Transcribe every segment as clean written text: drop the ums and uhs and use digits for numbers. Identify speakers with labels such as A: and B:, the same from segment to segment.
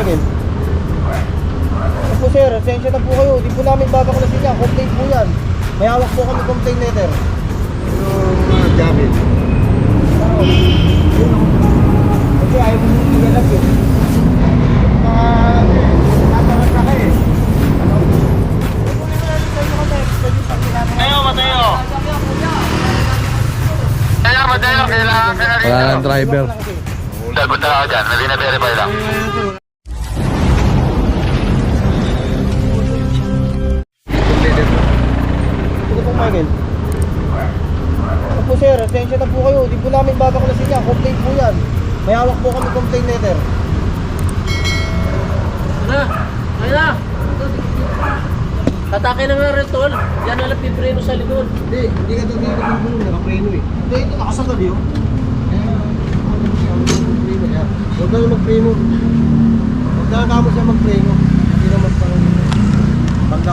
A: Michael? Po sir, sensya na po kayo. Di po namin babaklasin yan. Complaint po yan. May hawak po kami complaint letter.
B: Yung jacket.
A: Kasi ayaw mo nung igalap yun. Natarat na kayo eh.
C: Mateo, kailangan ka na rin.
D: Wala ng driver.
C: Punta ako dyan, nabina-verify lang.
A: Sige po Michael. Po sir, sensya na po kayo. Di po namin babaklasin yan. Complaint po yan. May hawak po kami complaint letter.
E: Atake na nga rin tol. Yan na lang pipreno sa likod.
B: Hindi ka daw dito ng bulong, nakapreno eh.
A: Hindi, ito nakasagad yun.
B: Huwag ka na magpreno. Huwag ka na siya magpreno. Hindi naman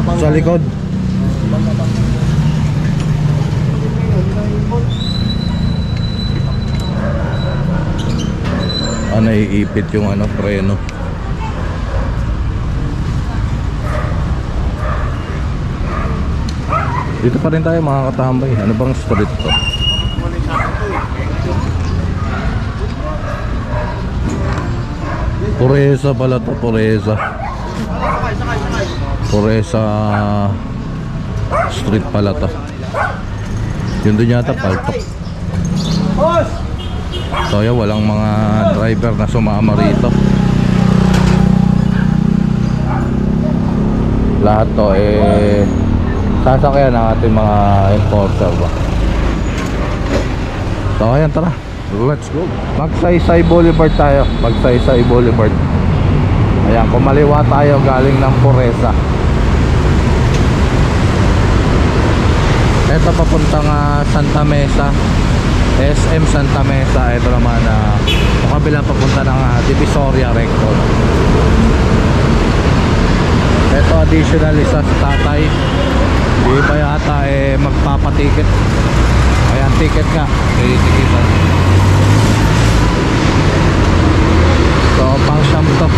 B: pang
D: Sa likod. Naiipit yung preno. Dito pa rin tayo mga katambay. Ano bang street to? Pureza pala to, Pureza. Pureza street pala to. Yun doon yata paltok. So yan, walang mga driver na sumama rito. Lahat to sasakyan ng ating mga enforcer ba. So ayan, tara, let's go. Magsaysay Boulevard tayo. Magsaysay Boulevard. Ayan, kumaliwa tayo galing ng Pureza. Ito papuntang Santa Mesa, SM Santa Mesa. Ito naman kabilang papunta ng Divisoria Recto. Ito additional isa sa tatay. Di pa yata magpapatiket. Ayan, ticket nga. Titikitan. So pang siyam to.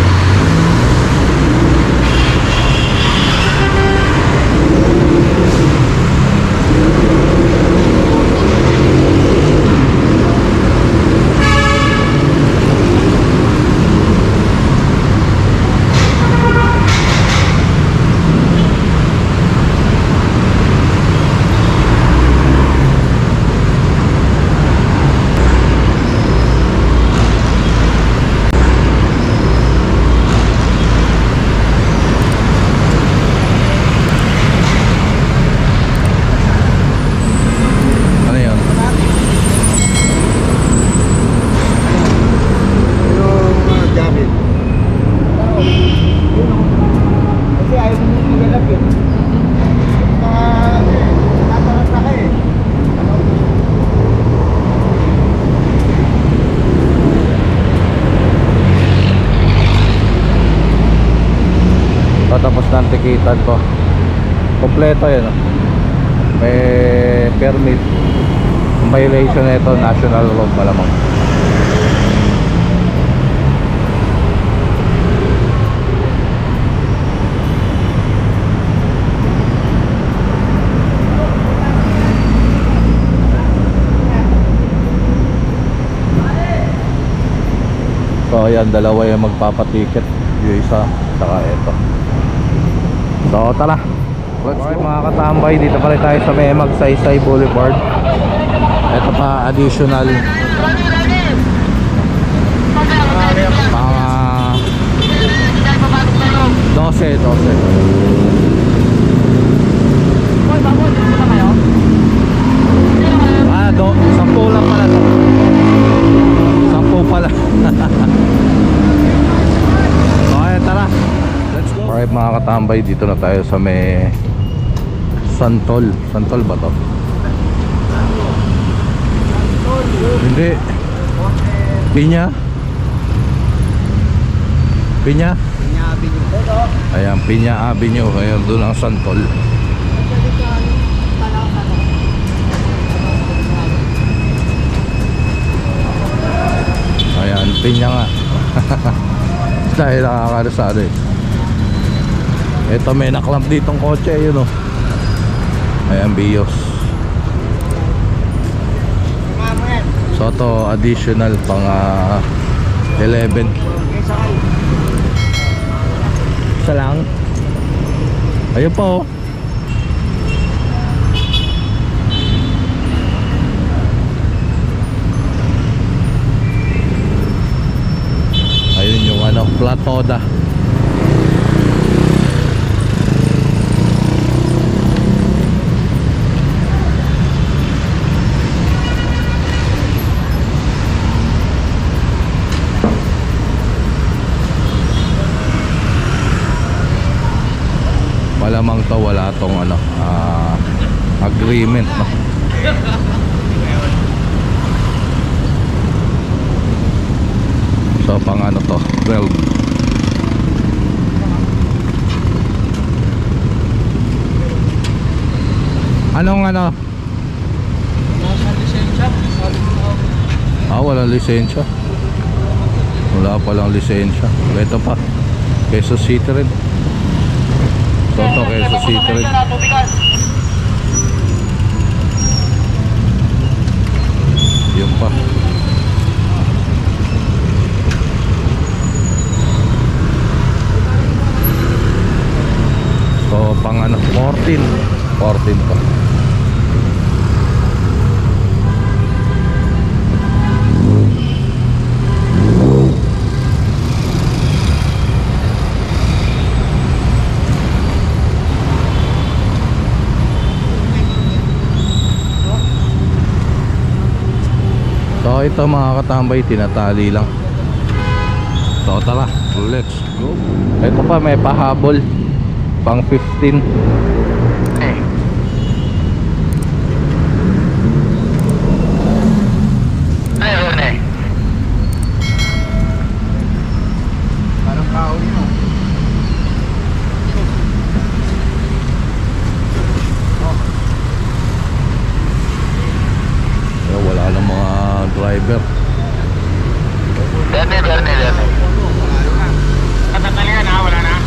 D: Tapos ng tikitan ko kompleto yan, may permit. Ang violation nito national road malamang. So ayan, dalawa yung magpapatiket, yung isa saka ito. So tara, let's go mga katambay. Dito pa rin tayo sa may Magsaysay Boulevard. Ito pa additional pang 12. Sampu lang pala to. Sampu pala. Okay, tara, let's go. Alright mga katambay, dito na tayo sa may Santol. Santol ba to? Hindi. Pinya? Pinya?
B: Pinya Avenue.
D: Ayan, Pinya Avenue. Ayan, doon ang Santol. Ayan, Pinya nga. Dahil nakakalasado eh. Ito may naklamp ditong kotse, yun oh. Ayan, Bios. So ito additional pang 11. Isa lang. Ayun pa oh. Ayun yung ano, Platoda. Malamang to wala tong ano, agreement, no? So pang ano to, 12. Anong ano? Walang lisensya. Wala palang lisensya. Ito pa, Quezon City rin. So ito Quezon City rin. Yun pa. So pang ano, 14 pa. So ito mga katambay, tinatali lang. So tara, let's go. Ito pa may pahabol pang 15.
C: Ayun eh.
B: Parang kahoy mo.
D: Wala lang mga driver.
C: Derne. Katatalian ha, wala na.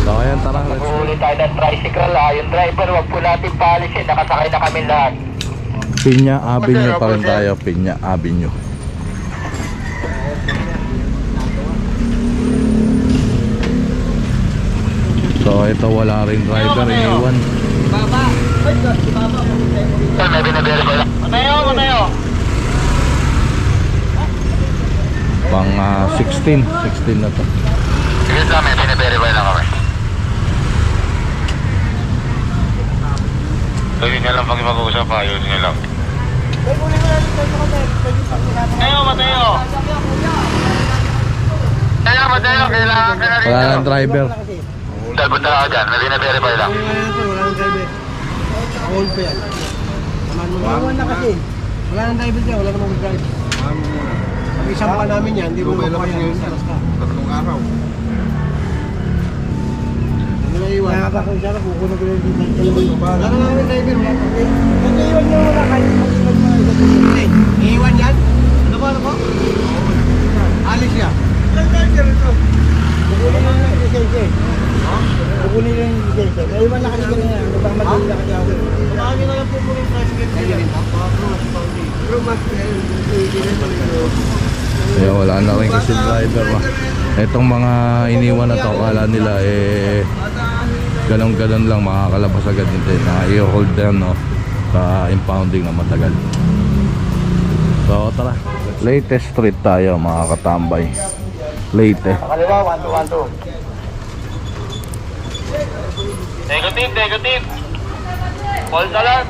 D: So ayan, tara, let's go.
C: Huli tayo ng tricycle ha. Yung driver, wag po natin paalisin. Nakasakay na kami lahat.
D: Pinya Avenue pa rin tayo, Pinya Avenue. So ito wala rin driver, iniwan.
C: May binaverify lang. Matayo.
D: Pang 16 na to.
C: Sige lang, may binaverify lang kami. Ayun nyo lang pag mag-uusap ha, ayun nyo lang. Matayo. Kailangan ka na rin.
D: Wala lang driver.
C: Dagot na ako dyan, may binaverify lang.
B: Wala nang driver. Hold pa yan. Wawan na kasi. Wala nang driver dyan, wala namang drive. Pag isang pa namin yan, hindi mo makuha yan. Tatlong araw. Ano na iwan? Nakakakong siya na, kukunan ko yung driver. Wala na namin driver, wala pa. Nag-iwan niya wala kahit mag-iwan mga iwan. Iiwan yan? Ano ba? Alis siya. Ilang driver ito? Kukunin lang yung lisensya eh. Kukunin lang yung lisensya. Naiwan na kanina na yan. Baka madali na kanya ako. Marami na lang po po yung tricycle. Kaya rin
D: Kaya wala na rin kasi driver ma. Itong mga iniwan na to, akala nila ganun lang makakalabas agad din na i-hold them, no, sa impounding na matagal. So tara, latest street tayo mga katambay. Latest.
C: Kaliwa, 1-2-1-2. Negative. False alarm.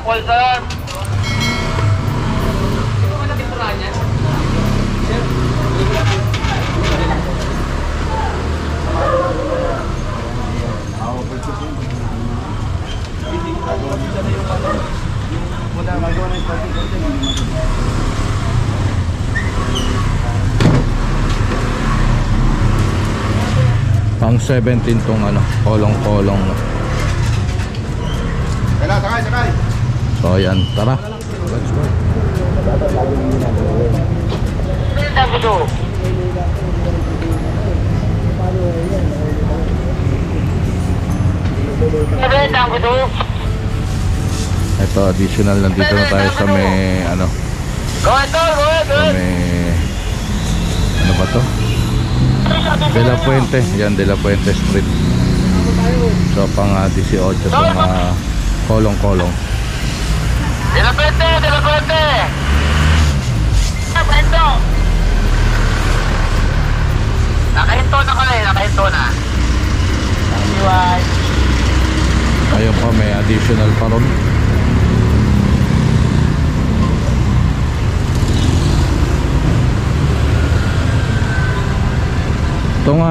D: Pang 17 tong ano, kolong-kolong.
B: Sakay.
D: So ayan, tara. Let's go. Ito additional, nandito na tayo sa may ano, sa may ano ba to? De La Puente, yan De La Puente Street. So pang 18 sa mga kolong-kolong.
C: De La Puente! Nakahinto na kami, nakahinto na.
D: Ayun pa, may additional pa ron. Itong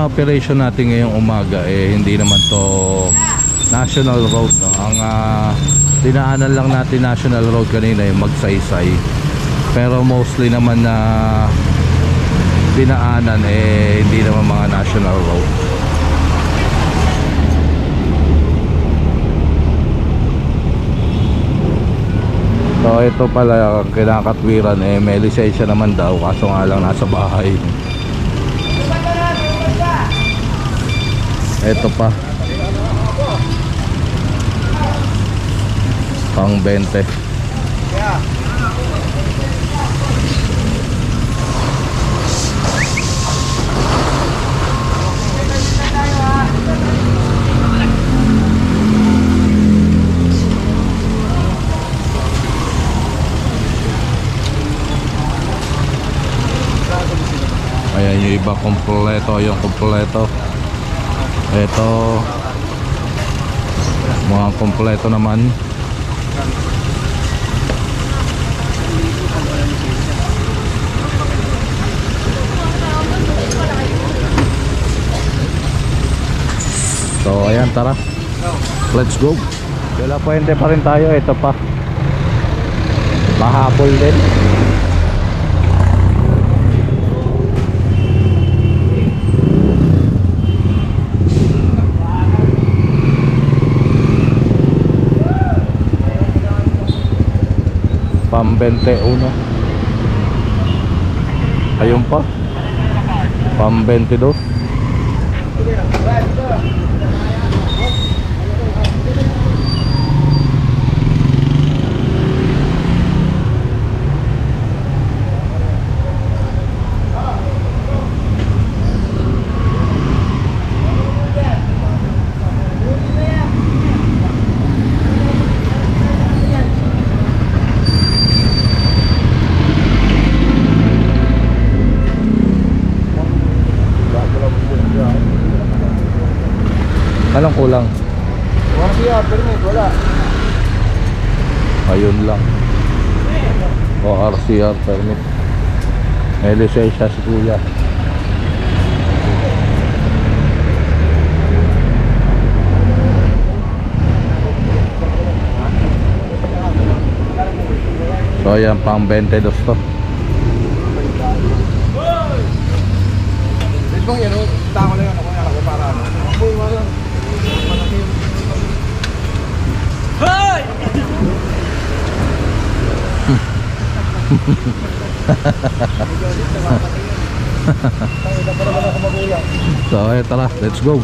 D: operation natin ngayong umaga hindi naman to national road, no? Ang dinaanan lang natin national road kanina yung Magsaysay, pero mostly naman na dinaanan hindi naman mga national road. So ito pala kinakatwiran may lisensya naman daw, kaso nga lang nasa bahay. Ito pa pang 20. Ayan yung iba kompleto, yung kompleto. Ito mga kompleto naman. So ayan, tara, let's go. De La Puente pa rin tayo. Ito pa, mahabol din. Pam 21. Ayun pa, Pam 22. Anong kulang?
A: RCR permit, wala.
D: Ayun lang. O RCR permit. May lisensya si kuya. So ayan, pang 22 to.
B: Bang yan, tako lang yan ako para ano.
D: So tara, let's go.